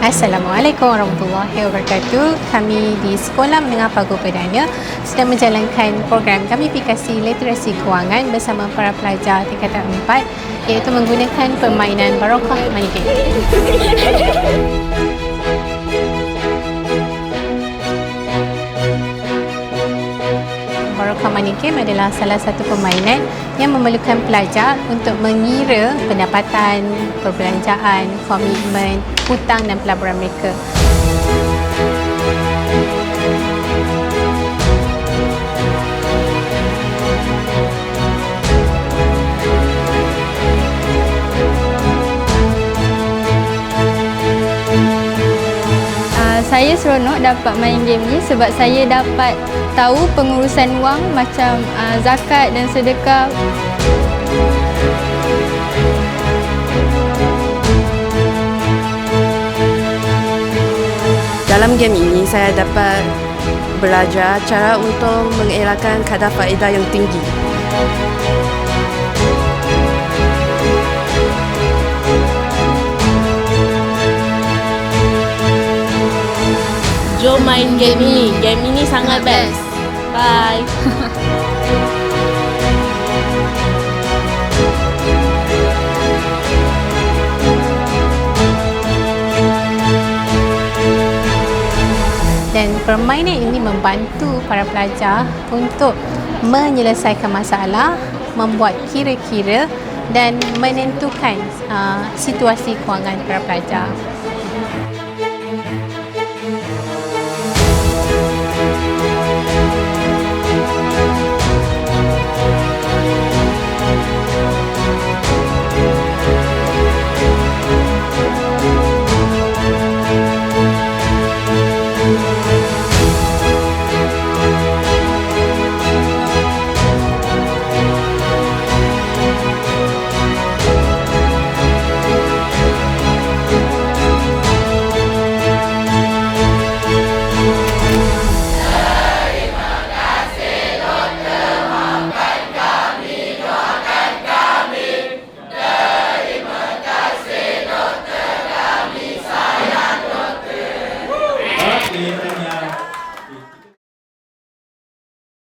Assalamualaikum warahmatullahi wabarakatuh. Kami di Sekolah Menengah Paguh Perdana sedang menjalankan program gamifikasi literasi kewangan bersama para pelajar tingkatan 4, iaitu menggunakan permainan Barokah Money Game. Barokah Money Game adalah salah satu permainan yang memerlukan pelajar untuk mengira pendapatan, perbelanjaan, komitmen, hutang dan pelaburan mereka. Saya seronok dapat main game ni sebab saya dapat tahu pengurusan wang macam zakat dan sedekah. Dalam game ini saya dapat belajar cara untuk mengelakkan kadar faedah yang tinggi. Jom main game ni. Game ini sangat best. Bye. Dan permainan ini membantu para pelajar untuk menyelesaikan masalah, membuat kira-kira dan menentukan situasi kewangan para pelajar.